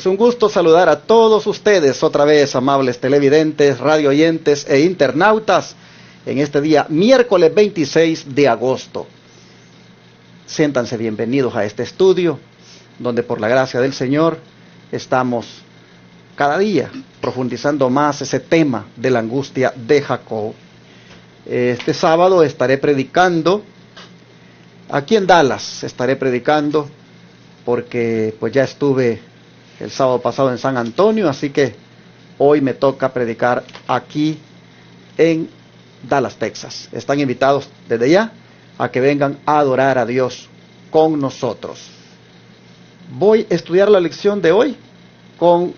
Es un gusto saludar a todos ustedes otra vez, amables televidentes, radio oyentes e internautas, en este día miércoles 26 de agosto. Siéntanse bienvenidos a este estudio, donde por la gracia del Señor estamos cada día profundizando más ese tema de la angustia de Jacob. Este sábado estaré predicando aquí en Dallas, porque pues ya estuve el sábado pasado en San Antonio, así que hoy me toca predicar aquí en Dallas, Texas. Están invitados desde ya a que vengan a adorar a Dios con nosotros. Voy a estudiar la lección de hoy con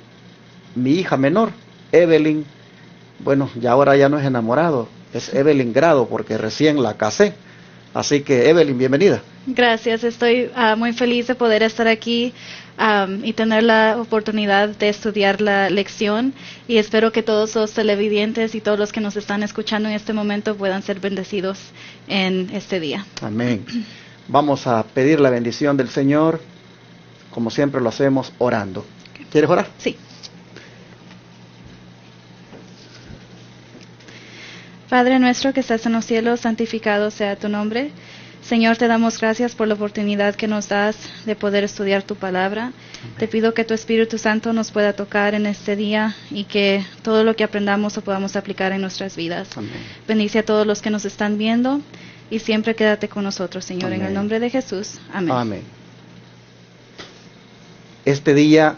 mi hija menor, Evelyn. Bueno, ya ahora ya no es enamorado, es Evelyn Grado, porque recién la casé. Así que, Evelyn, bienvenida. Gracias, estoy muy feliz de poder estar aquí y tener la oportunidad de estudiar la lección, y espero que todos los televidentes y todos los que nos están escuchando en este momento puedan ser bendecidos en este día. Amén. Vamos a pedir la bendición del Señor, como siempre lo hacemos, orando. ¿Quieres orar? Sí. Padre nuestro que estás en los cielos, santificado sea tu nombre. Señor, te damos gracias por la oportunidad que nos das de poder estudiar tu palabra. Amén. Te pido que tu Espíritu Santo nos pueda tocar en este día y que todo lo que aprendamos lo podamos aplicar en nuestras vidas. Amén. Bendice a todos los que nos están viendo y siempre quédate con nosotros, Señor. Amén. En el nombre de Jesús. Amén. Amén. Este día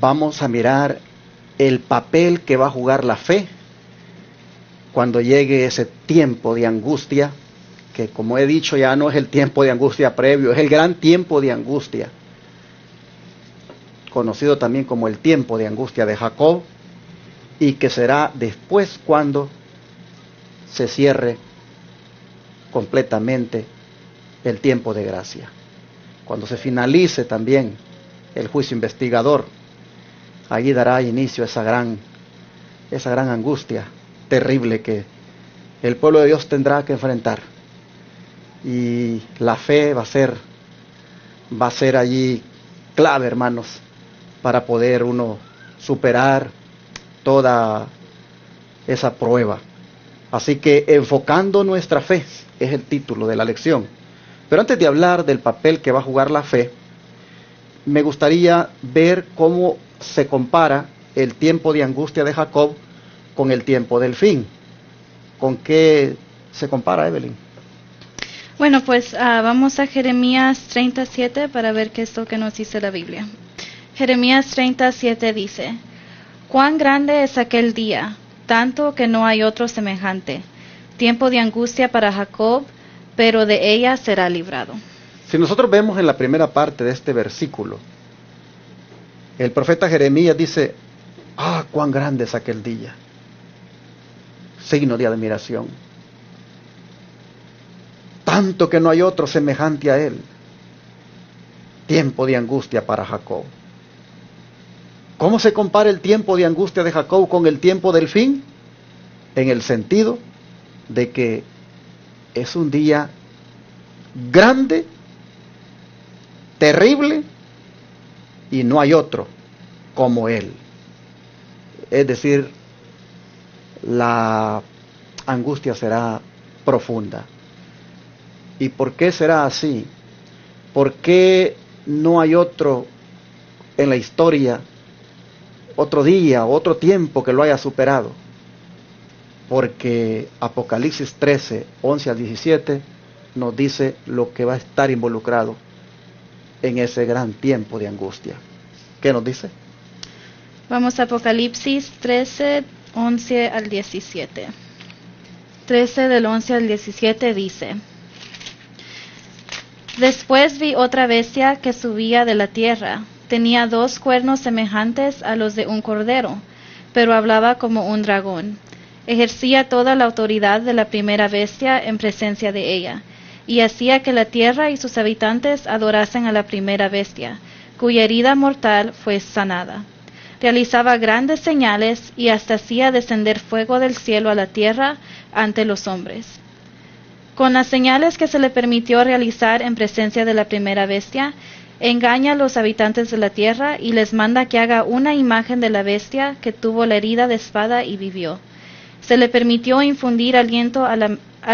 vamos a mirar el papel que va a jugar la fe cuando llegue ese tiempo de angustia, que como he dicho ya no es el tiempo de angustia previo, es el gran tiempo de angustia, conocido también como el tiempo de angustia de Jacob, y que será después cuando se cierre completamente el tiempo de gracia. Cuando se finalice también el juicio investigador, allí dará inicio esa gran angustia terrible que el pueblo de Dios tendrá que enfrentar. Y la fe va a ser allí clave, hermanos, para poder uno superar toda esa prueba. Así que enfocando nuestra fe es el título de la lección. Pero antes de hablar del papel que va a jugar la fe, me gustaría ver cómo se compara el tiempo de angustia de Jacob con el tiempo del fin. ¿Con qué se compara, Evelyn? Bueno, pues vamos a Jeremías 37 para ver qué es lo que nos dice la Biblia. Jeremías 37 dice: «Cuán grande es aquel día, tanto que no hay otro semejante. Tiempo de angustia para Jacob, pero de ella será librado». Si nosotros vemos en la primera parte de este versículo, el profeta Jeremías dice: «Ah, cuán grande es aquel día». Signo de admiración. Tanto que no hay otro semejante a él. Tiempo de angustia para Jacob. ¿Cómo se compara el tiempo de angustia de Jacob con el tiempo del fin? En el sentido de que es un día grande, terrible, y no hay otro como él. Es decir, la angustia será profunda. ¿Y por qué será así? ¿Por qué no hay otro en la historia, otro día, otro tiempo que lo haya superado? Porque Apocalipsis 13, 11 al 17 nos dice lo que va a estar involucrado en ese gran tiempo de angustia. ¿Qué nos dice? Vamos a Apocalipsis 13, 11 al 17. 13 del 11 al 17 dice: «Después vi otra bestia que subía de la tierra. Tenía 2 cuernos semejantes a los de un cordero, pero hablaba como un dragón. Ejercía toda la autoridad de la primera bestia en presencia de ella, y hacía que la tierra y sus habitantes adorasen a la primera bestia, cuya herida mortal fue sanada. Realizaba grandes señales y hasta hacía descender fuego del cielo a la tierra ante los hombres. Con las señales que se le permitió realizar en presencia de la primera bestia, Engaña a los habitantes de la tierra y les manda que haga una imagen de la bestia que tuvo la herida de espada y vivió. Se le permitió infundir aliento a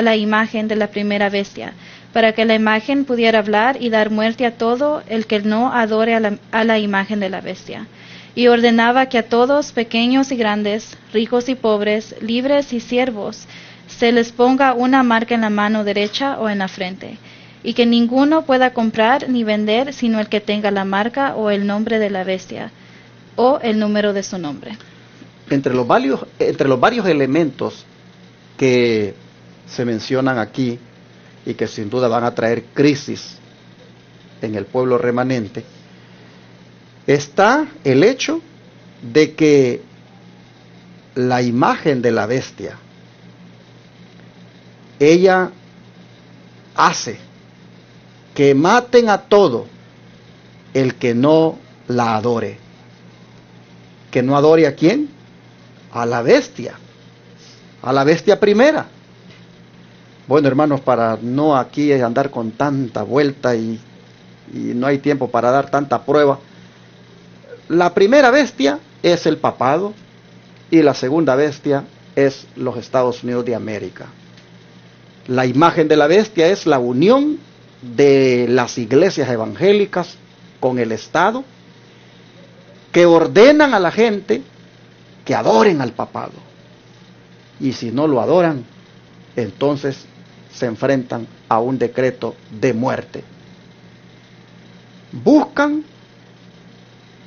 la imagen de la primera bestia, para que la imagen pudiera hablar y dar muerte a todo el que no adore a la imagen de la bestia. Y ordenaba que a todos, pequeños y grandes, ricos y pobres, libres y siervos, se les ponga una marca en la mano derecha o en la frente, y que ninguno pueda comprar ni vender sino el que tenga la marca o el nombre de la bestia, o el número de su nombre. Entre los varios elementos que se mencionan aquí y que sin duda van a traer crisis en el pueblo remanente, está el hecho de que la imagen de la bestia, ella hace que maten a todo el que no la adore. ¿Que no adore a quién? A la bestia primera. Bueno, hermanos, para no aquí andar con tanta vuelta y no hay tiempo para dar tanta prueba, la primera bestia es el papado y la segunda bestia es los Estados Unidos de América. La imagen de la bestia es la unión de las iglesias evangélicas con el Estado, que ordenan a la gente que adoren al papado. Y si no lo adoran, entonces se enfrentan a un decreto de muerte. Buscan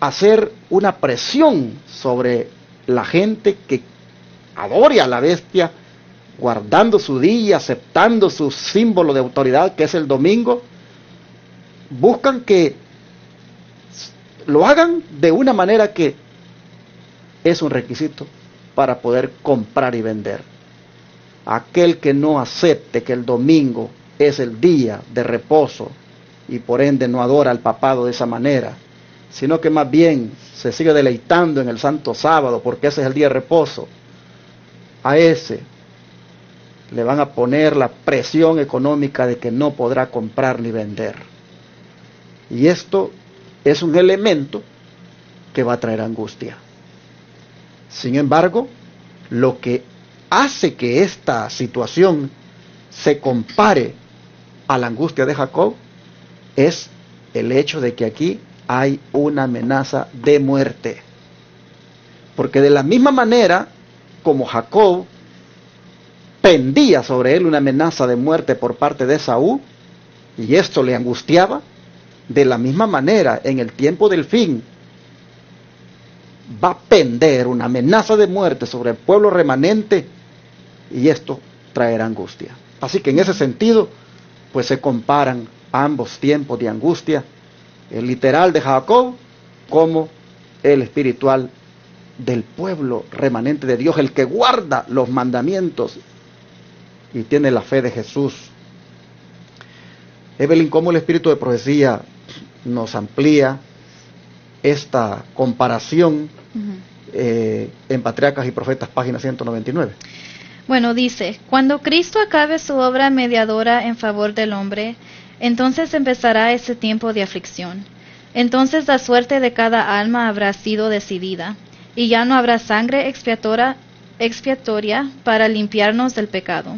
hacer una presión sobre la gente que adore a la bestia, guardando su día, aceptando su símbolo de autoridad, que es el domingo. Buscan que lo hagan de una manera que es un requisito para poder comprar y vender. Aquel que no acepte que el domingo es el día de reposo y por ende no adora al papado de esa manera, sino que más bien se sigue deleitando en el santo sábado porque ese es el día de reposo, a ese le van a poner la presión económica de que no podrá comprar ni vender. Y esto es un elemento que va a traer angustia. Sin embargo, lo que hace que esta situación se compare a la angustia de Jacob es el hecho de que aquí hay una amenaza de muerte. Porque de la misma manera como Jacob pendía sobre él una amenaza de muerte por parte de Esaú, y esto le angustiaba, de la misma manera, en el tiempo del fin, va a pender una amenaza de muerte sobre el pueblo remanente, y esto traerá angustia. Así que en ese sentido, pues se comparan ambos tiempos de angustia, el literal de Jacob como el espiritual del pueblo remanente de Dios, el que guarda los mandamientos y tiene la fe de Jesús. Evelyn, ¿cómo el espíritu de profecía nos amplía esta comparación en Patriarcas y Profetas, página 199? Bueno, dice, cuando Cristo acabe su obra mediadora en favor del hombre, entonces empezará ese tiempo de aflicción. Entonces la suerte de cada alma habrá sido decidida, y ya no habrá sangre expiatoria para limpiarnos del pecado.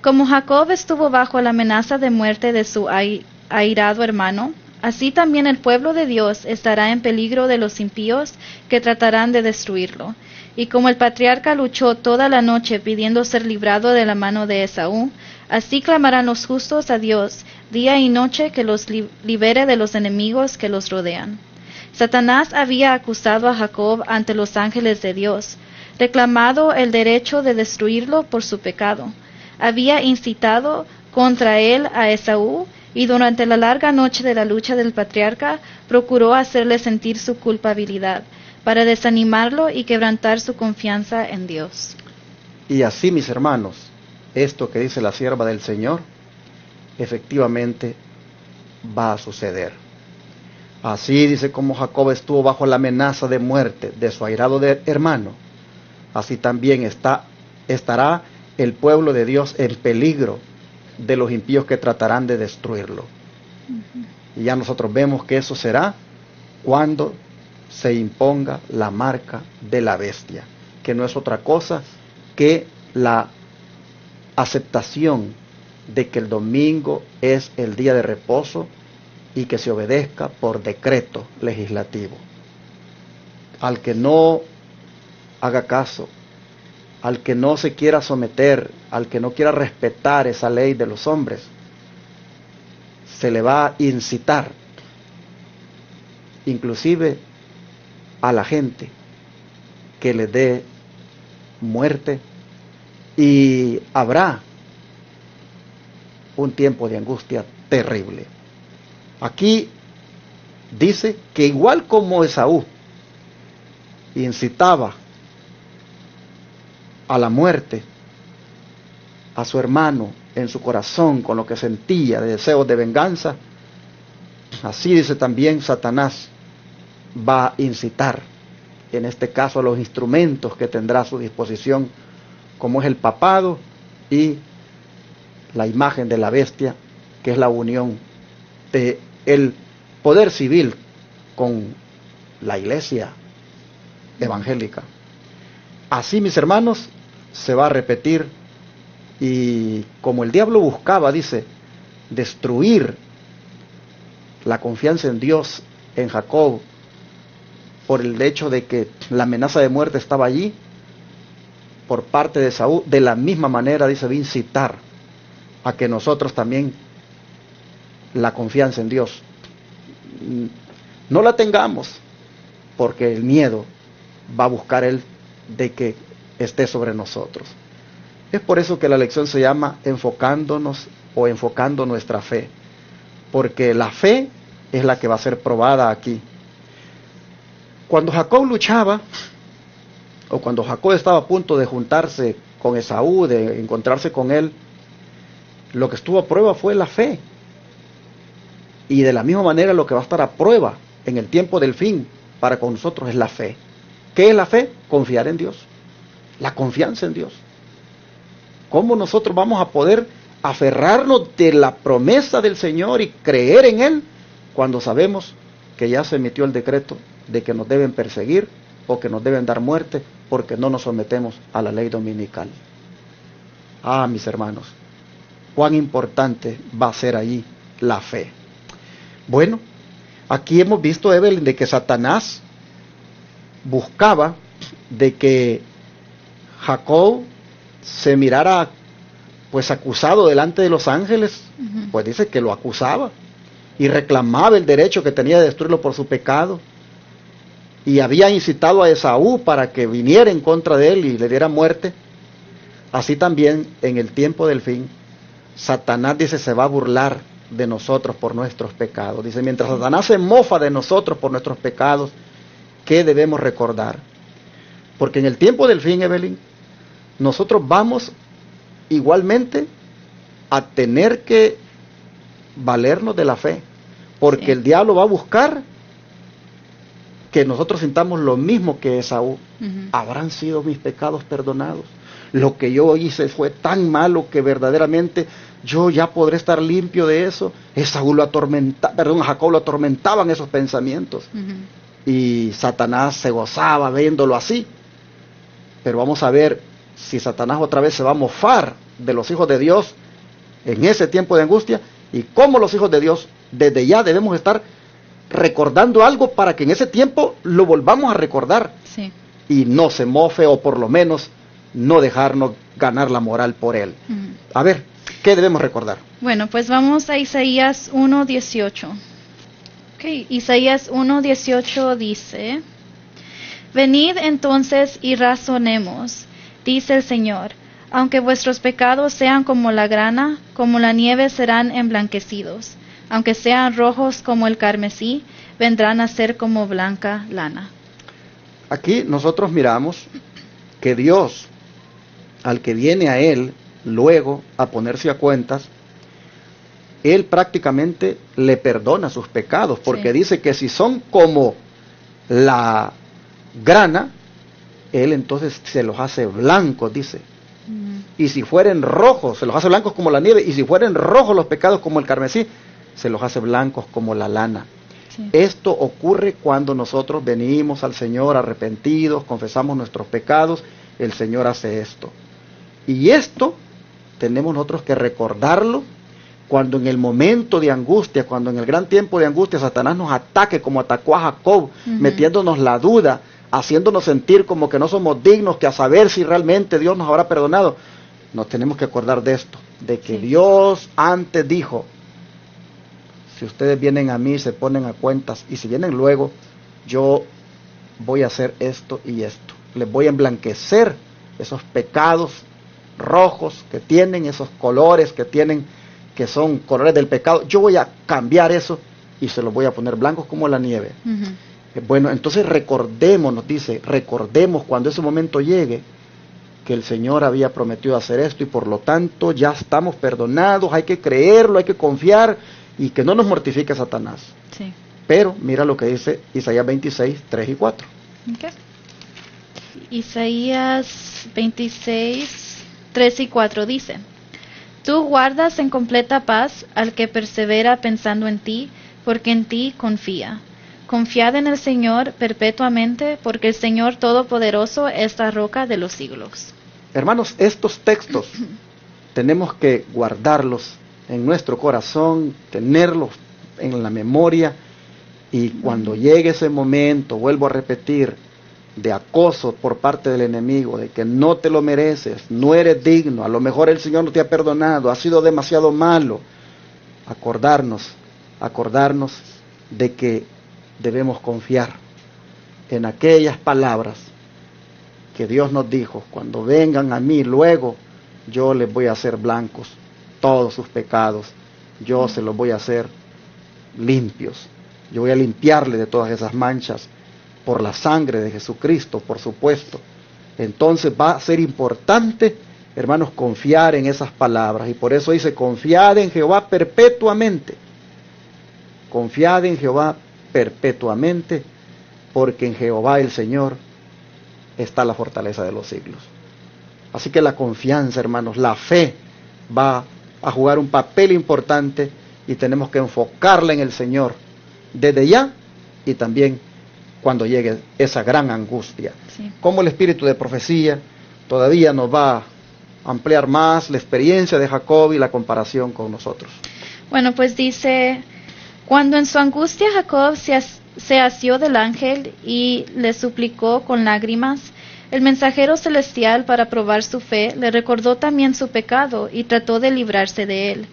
Como Jacob estuvo bajo la amenaza de muerte de su airado hermano, así también el pueblo de Dios estará en peligro de los impíos que tratarán de destruirlo. Y como el patriarca luchó toda la noche pidiendo ser librado de la mano de Esaú, así clamarán los justos a Dios día y noche que los libere de los enemigos que los rodean. Satanás había acusado a Jacob ante los ángeles de Dios, reclamado el derecho de destruirlo por su pecado. Había incitado contra él a Esaú, y durante la larga noche de la lucha del patriarca procuró hacerle sentir su culpabilidad, para desanimarlo y quebrantar su confianza en Dios. Y así, mis hermanos, esto que dice la sierva del Señor, efectivamente va a suceder. Así dice, como Jacob estuvo bajo la amenaza de muerte de su airado hermano, así también estará el pueblo de Dios en peligro de los impíos que tratarán de destruirlo. Y ya nosotros vemos que eso será cuando se imponga la marca de la bestia, que no es otra cosa que la aceptación de que el domingo es el día de reposo y que se obedezca por decreto legislativo. Al que no haga caso, al que no se quiera someter, al que no quiera respetar esa ley de los hombres, se le va a incitar, inclusive a la gente, que le dé muerte, y habrá un tiempo de angustia terrible. Aquí dice que igual como Esaú incitaba a la muerte a su hermano en su corazón con lo que sentía de deseos de venganza, así dice también Satanás va a incitar, en este caso, a los instrumentos que tendrá a su disposición, como es el papado y la imagen de la bestia, que es la unión de el poder civil con la iglesia evangélica. Así, mis hermanos, se va a repetir, y como el diablo buscaba, dice, destruir la confianza en Dios en Jacob por el hecho de que la amenaza de muerte estaba allí por parte de Saúl, de la misma manera, dice, va a incitar a que nosotros también la confianza en Dios no la tengamos, porque el miedo va a buscar él de que esté sobre nosotros. Es por eso que la lección se llama enfocándonos o enfocando nuestra fe, porque la fe es la que va a ser probada aquí. Cuando Jacob luchaba, o cuando Jacob estaba a punto de juntarse con Esaú, de encontrarse con él, lo que estuvo a prueba fue la fe. Y de la misma manera lo que va a estar a prueba en el tiempo del fin para con nosotros es la fe. ¿Qué es la fe? Confiar en Dios. La confianza en Dios. ¿Cómo nosotros vamos a poder aferrarnos de la promesa del Señor y creer en Él cuando sabemos que ya se emitió el decreto de que nos deben perseguir o que nos deben dar muerte porque no nos sometemos a la ley dominical? Ah, mis hermanos, cuán importante va a ser ahí la fe. Bueno, aquí hemos visto, Evelyn, de que Satanás buscaba de que Jacob se mirara pues acusado delante de los ángeles. Pues dice que lo acusaba y reclamaba el derecho que tenía de destruirlo por su pecado, y había incitado a Esaú para que viniera en contra de él y le diera muerte. Así también en el tiempo del fin Satanás, dice, se va a burlar de nosotros por nuestros pecados. Dice, mientras Satanás se mofa de nosotros por nuestros pecados, ¿qué debemos recordar? Porque en el tiempo del fin, Evelyn, nosotros vamos igualmente a tener que valernos de la fe, porque sí, el diablo va a buscar que nosotros sintamos lo mismo que Esaú. ¿Habrán sido mis pecados perdonados? Lo que yo hice fue tan malo que verdaderamente yo ya podré estar limpio de eso. Jacob lo atormentaban esos pensamientos. Y Satanás se gozaba viéndolo así. Pero vamos a ver si Satanás otra vez se va a mofar de los hijos de Dios en ese tiempo de angustia, y cómo los hijos de Dios desde ya debemos estar recordando algo para que en ese tiempo lo volvamos a recordar. Sí. Y no se mofe, o por lo menos no dejarnos ganar la moral por él. A ver, ¿qué debemos recordar? Bueno, pues vamos a Isaías 1:18. Okay. Isaías 1:18 dice: Venid entonces y razonemos, dice el Señor. Aunque vuestros pecados sean como la grana, como la nieve serán emblanquecidos. Aunque sean rojos como el carmesí, vendrán a ser como blanca lana. Aquí nosotros miramos que Dios, al que viene a Él luego a ponerse a cuentas, Él prácticamente le perdona sus pecados, porque dice que si son como la grana, Él entonces se los hace blancos, dice. Y si fueren rojos, se los hace blancos como la nieve, y si fueren rojos los pecados como el carmesí, se los hace blancos como la lana. Sí. Esto ocurre cuando nosotros venimos al Señor arrepentidos, confesamos nuestros pecados, el Señor hace esto. Y esto tenemos nosotros que recordarlo cuando en el momento de angustia, cuando en el gran tiempo de angustia Satanás nos ataque como atacó a Jacob, metiéndonos la duda, haciéndonos sentir como que no somos dignos, que a saber si realmente Dios nos habrá perdonado. Nos tenemos que acordar de esto, de que Dios antes dijo: si ustedes vienen a mí, se ponen a cuentas, y si vienen luego, yo voy a hacer esto y esto. Les voy a emblanquecer esos pecados rojos que tienen, esos colores que tienen, que son colores del pecado. Yo voy a cambiar eso y se los voy a poner blancos como la nieve. Bueno, entonces recordemos, nos dice, recordemos cuando ese momento llegue, que el Señor había prometido hacer esto y por lo tanto ya estamos perdonados. Hay que creerlo, hay que confiar y que no nos mortifique Satanás. Sí. Pero mira lo que dice Isaías 26, 3 y 4. Okay. Isaías 26, 3 y 4 dice: Tú guardas en completa paz al que persevera pensando en ti, porque en ti confía. Confiad en el Señor perpetuamente, porque el Señor Todopoderoso es la roca de los siglos. Hermanos, estos textos tenemos que guardarlos en nuestro corazón, tenerlos en la memoria, y cuando llegue ese momento, vuelvo a repetir, de acoso por parte del enemigo, de que no te lo mereces, no eres digno, a lo mejor el Señor no te ha perdonado, has sido demasiado malo, acordarnos de que debemos confiar en aquellas palabras que Dios nos dijo: cuando vengan a mí luego, yo les voy a hacer blancos todos sus pecados, yo se los voy a hacer limpios, yo voy a limpiarle de todas esas manchas por la sangre de Jesucristo, por supuesto. Entonces va a ser importante, hermanos, confiar en esas palabras, y por eso dice: confiad en Jehová perpetuamente, confiad en Jehová perpetuamente, porque en Jehová el Señor está la fortaleza de los siglos. Así que la confianza, hermanos, la fe va a jugar un papel importante y tenemos que enfocarla en el Señor desde ya y también cuando llegue esa gran angustia. Sí. Como el espíritu de profecía todavía nos va a ampliar más la experiencia de Jacob y la comparación con nosotros. Bueno, pues dice: Cuando en su angustia Jacob se asió del ángel y le suplicó con lágrimas, el mensajero celestial, para probar su fe, le recordó también su pecado y trató de librarse de él.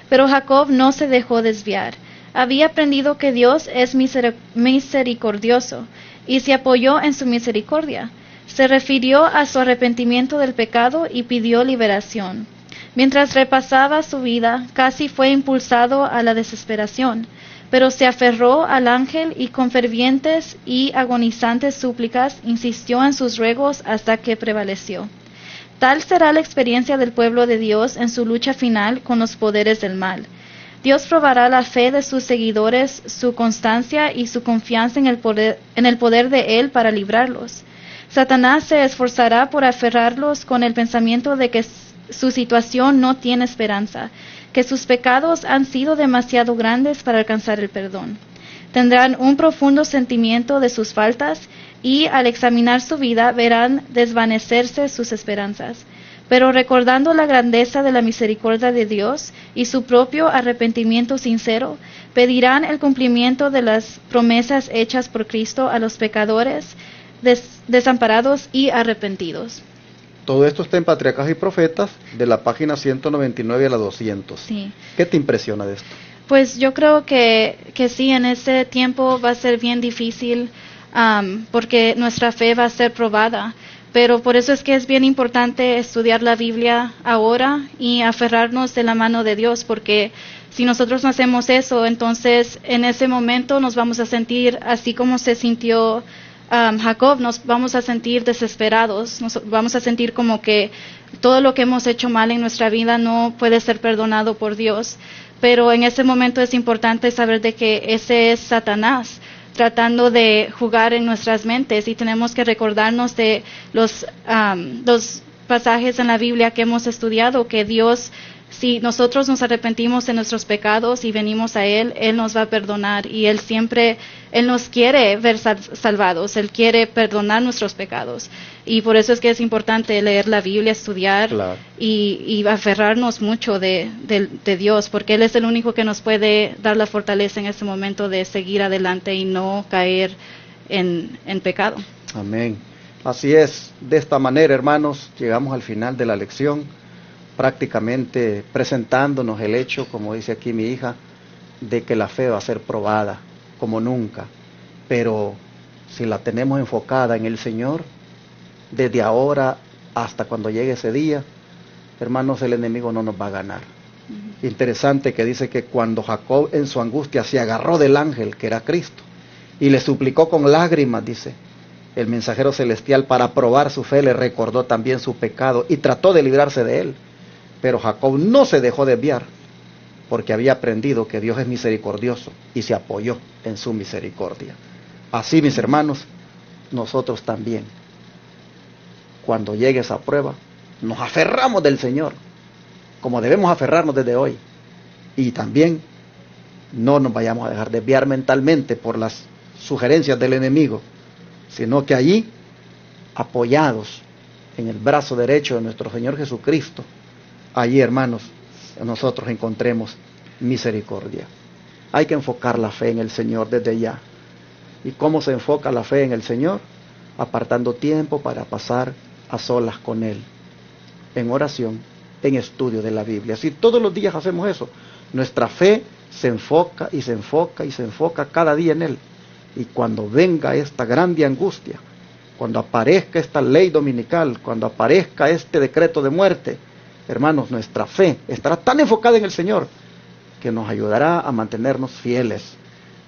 Pero Jacob no se dejó desviar. Había aprendido que Dios es misericordioso y se apoyó en su misericordia. Se refirió a su arrepentimiento del pecado y pidió liberación. Mientras repasaba su vida, casi fue impulsado a la desesperación, pero se aferró al ángel y con fervientes y agonizantes súplicas insistió en sus ruegos hasta que prevaleció. Tal será la experiencia del pueblo de Dios en su lucha final con los poderes del mal. Dios probará la fe de sus seguidores, su constancia y su confianza en el poder de Él para librarlos. Satanás se esforzará por aferrarlos con el pensamiento de que su situación no tiene esperanza, que sus pecados han sido demasiado grandes para alcanzar el perdón. Tendrán un profundo sentimiento de sus faltas y al examinar su vida verán desvanecerse sus esperanzas. Pero recordando la grandeza de la misericordia de Dios y su propio arrepentimiento sincero, pedirán el cumplimiento de las promesas hechas por Cristo a los pecadores desamparados y arrepentidos. Todo esto está en Patriarcas y Profetas, de la página 199 a la 200. Sí. ¿Qué te impresiona de esto? Pues yo creo que sí, en ese tiempo va a ser bien difícil, porque nuestra fe va a ser probada. Pero por eso es que es bien importante estudiar la Biblia ahora y aferrarnos de la mano de Dios, porque si nosotros no hacemos eso, entonces en ese momento nos vamos a sentir así como se sintió Jacob, nos vamos a sentir desesperados, nos vamos a sentir como que todo lo que hemos hecho mal en nuestra vida no puede ser perdonado por Dios. Pero en ese momento es importante saber de que ese es Satanás tratando de jugar en nuestras mentes, y tenemos que recordarnos de los pasajes en la Biblia que hemos estudiado, que Dios si nosotros nos arrepentimos de nuestros pecados y venimos a Él, Él nos va a perdonar y Él nos quiere ver salvados, Él quiere perdonar nuestros pecados. Y por eso es que es importante leer la Biblia, estudiar y aferrarnos mucho de Dios, porque Él es el único que nos puede dar la fortaleza en este momento de seguir adelante y no caer en pecado. Amén. Así es, de esta manera, hermanos, llegamos al final de la lección, prácticamente presentándonos el hecho, como dice aquí mi hija, de que la fe va a ser probada como nunca, pero si la tenemos enfocada en el Señor, desde ahora hasta cuando llegue ese día, hermanos, el enemigo no nos va a ganar. Interesante que dice que cuando Jacob en su angustia se agarró del ángel, que era Cristo, y le suplicó con lágrimas, dice, el mensajero celestial, para probar su fe, le recordó también su pecado y trató de librarse de él. Pero Jacob no se dejó desviar, porque había aprendido que Dios es misericordioso y se apoyó en su misericordia. Así, mis hermanos, nosotros también, cuando llegue esa prueba, nos aferramos del Señor, como debemos aferrarnos desde hoy. Y también no nos vayamos a dejar desviar mentalmente por las sugerencias del enemigo, sino que allí, apoyados en el brazo derecho de nuestro Señor Jesucristo, allí, hermanos, nosotros encontremos misericordia. Hay que enfocar la fe en el Señor desde ya. ¿Y cómo se enfoca la fe en el Señor? Apartando tiempo para pasar a solas con Él, en oración, en estudio de la Biblia. Si todos los días hacemos eso, nuestra fe se enfoca y se enfoca y se enfoca cada día en Él. Y cuando venga esta grande angustia, cuando aparezca esta ley dominical, cuando aparezca este decreto de muerte, hermanos, nuestra fe estará tan enfocada en el Señor que nos ayudará a mantenernos fieles.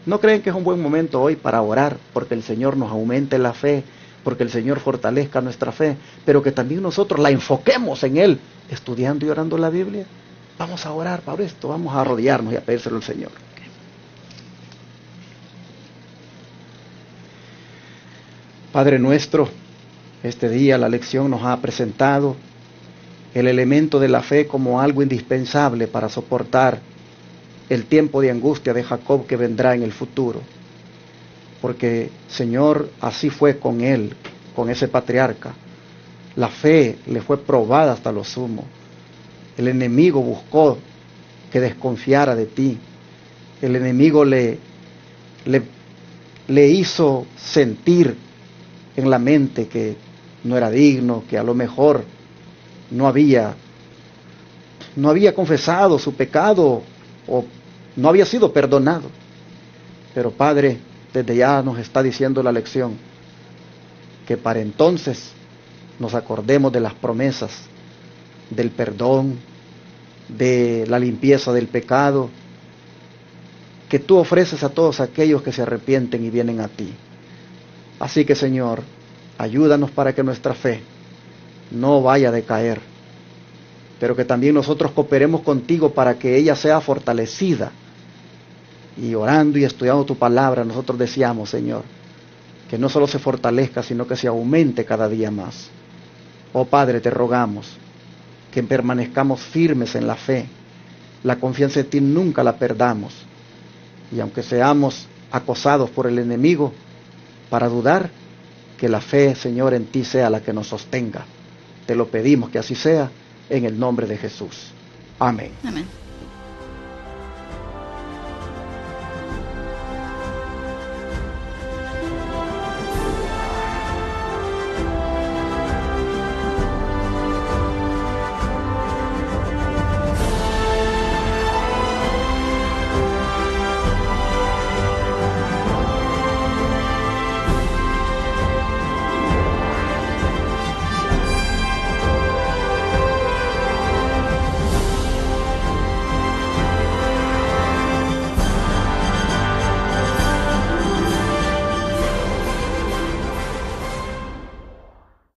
¿No creen que es un buen momento hoy para orar porque el Señor nos aumente la fe, porque el Señor fortalezca nuestra fe, pero que también nosotros la enfoquemos en Él, estudiando y orando la Biblia? Vamos a orar para esto, vamos a arrodillarnos y a pedírselo al Señor. Padre nuestro, este día la lección nos ha presentado el elemento de la fe como algo indispensable para soportar el tiempo de angustia de Jacob que vendrá en el futuro. Porque, Señor, así fue con él, con ese patriarca. La fe le fue probada hasta lo sumo. El enemigo buscó que desconfiara de ti. El enemigo le hizo sentir en la mente que no era digno, que a lo mejor no había confesado su pecado o no había sido perdonado. Pero Padre, desde ya nos está diciendo la lección que para entonces nos acordemos de las promesas del perdón, de la limpieza del pecado que tú ofreces a todos aquellos que se arrepienten y vienen a ti. Así que, Señor, ayúdanos para que nuestra fe no vaya a decaer, pero que también nosotros cooperemos contigo para que ella sea fortalecida. Y orando y estudiando tu palabra, nosotros deseamos, Señor, que no solo se fortalezca, sino que se aumente cada día más. Oh Padre, te rogamos que permanezcamos firmes en la fe, la confianza en ti nunca la perdamos, y aunque seamos acosados por el enemigo para dudar, que la fe, Señor, en ti sea la que nos sostenga. Te lo pedimos que así sea, en el nombre de Jesús. Amén. Amén.